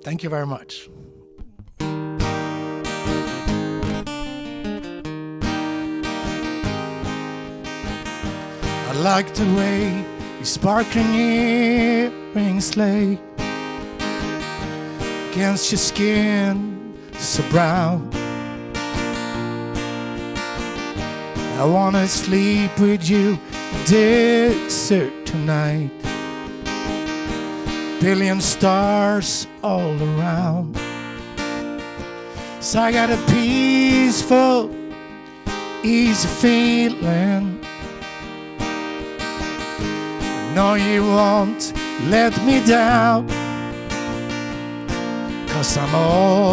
Thank you very much. I like the way your sparkling earrings lay against your skin so brown. I wanna sleep with you desert tonight. Billion stars all around. So I got a peaceful, easy feeling. No, you won't let me down, 'cause I'm already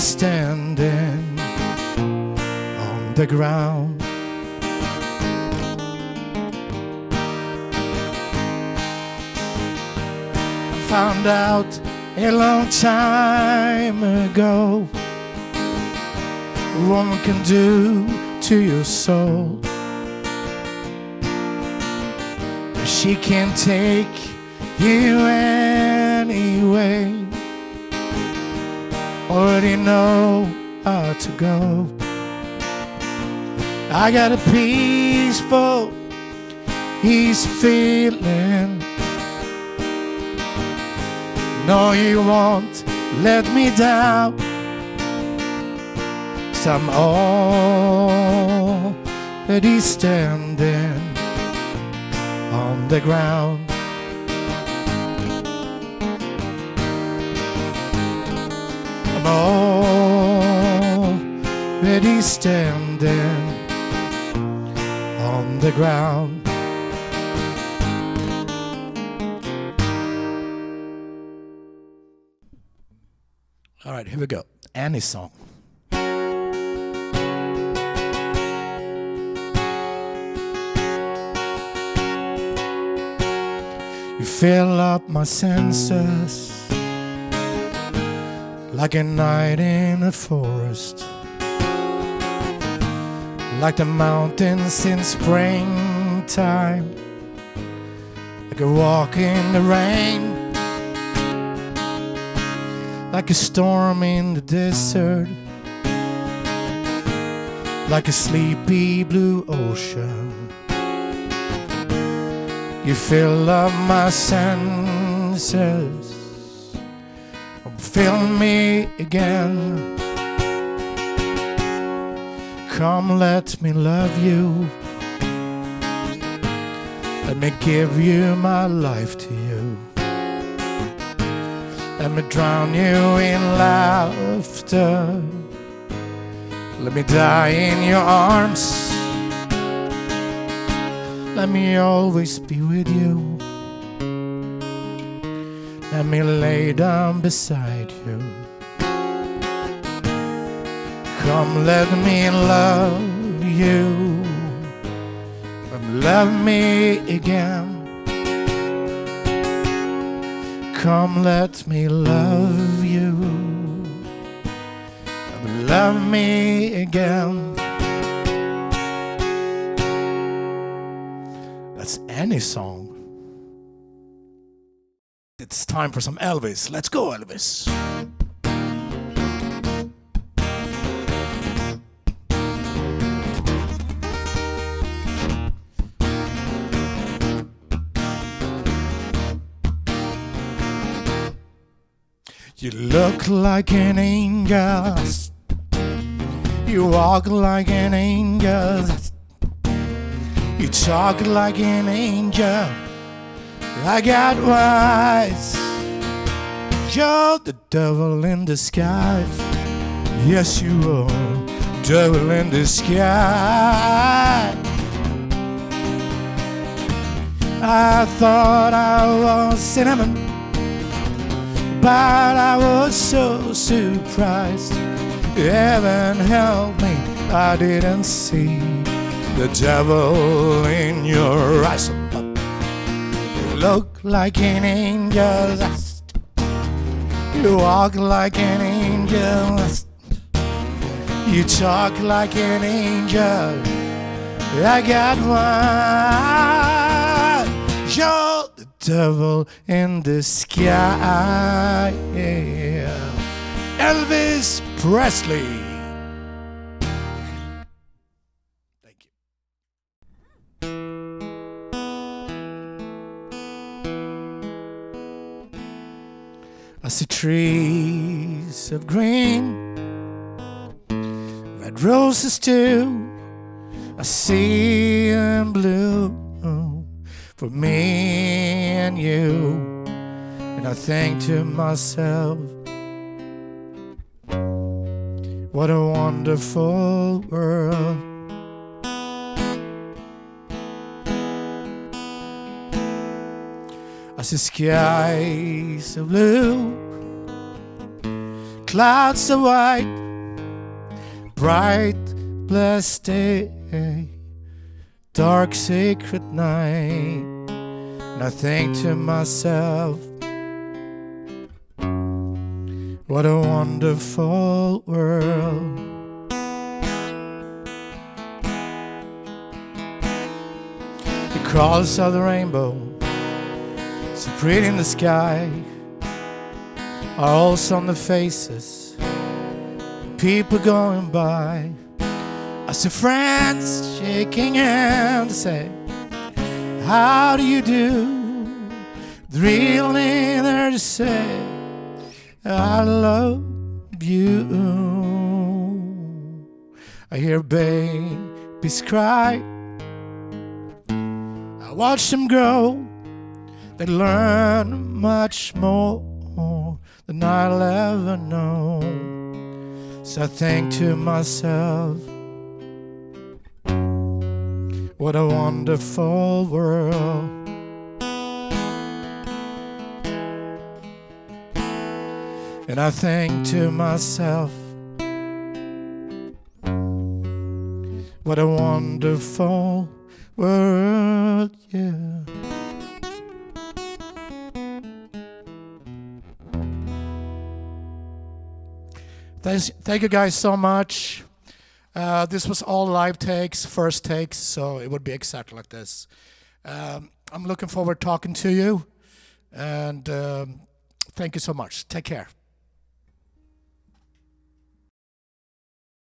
standing on the ground. I found out a long time ago what a woman can do to your soul. She can take you anyway. Already know how to go. I got a peaceful, easy feeling. No, you won't let me down, 'cause I'm already standing on the ground. I'm already standing on the ground. All right, here we go. Annie's song. You fill up my senses like a night in a forest, like the mountains in springtime, like a walk in the rain, like a storm in the desert, like a sleepy blue ocean. You fill up my senses, fill me again. Come, let me love you. Let me give you my life to you. Let me drown you in laughter. Let me die in your arms. Let me always be with you. Let me lay down beside you. Come, let me love you. Come, love me again. Come, let me love you. Come, love me again. That's Annie's song. It's time for some Elvis. Let's go, Elvis. You look like an angel. You walk like an angel. You talk like an angel. I got wise. You're the devil in disguise. Yes, you are, devil in disguise. I thought I was cinnamon, but I was so surprised. Heaven help me, I didn't see the devil in your eyes. You look like an angel. You walk like an angel. You talk like an angel. I got one. You're the devil in the sky. Elvis Presley. Thank you. I see trees of green, red roses too. I see them blue for me and you. And I think to myself, what a wonderful world. I see skies of blue, clouds of white, bright blessed day, dark sacred night. And I think to myself, what a wonderful world. The colors of the rainbow, so pretty in the sky, are also on the faces of people going by. I see friends shaking hands, say, how do you do? Really there to say, I love you. I hear babies cry, I watch them grow. They learn much more than I'll ever know. So I think to myself, what a wonderful world. And I think to myself, what a wonderful world, yeah. Thank you guys so much. This was all live takes, first takes, so it would be exactly like this. I'm looking forward to talking to you, and thank you so much. Take care.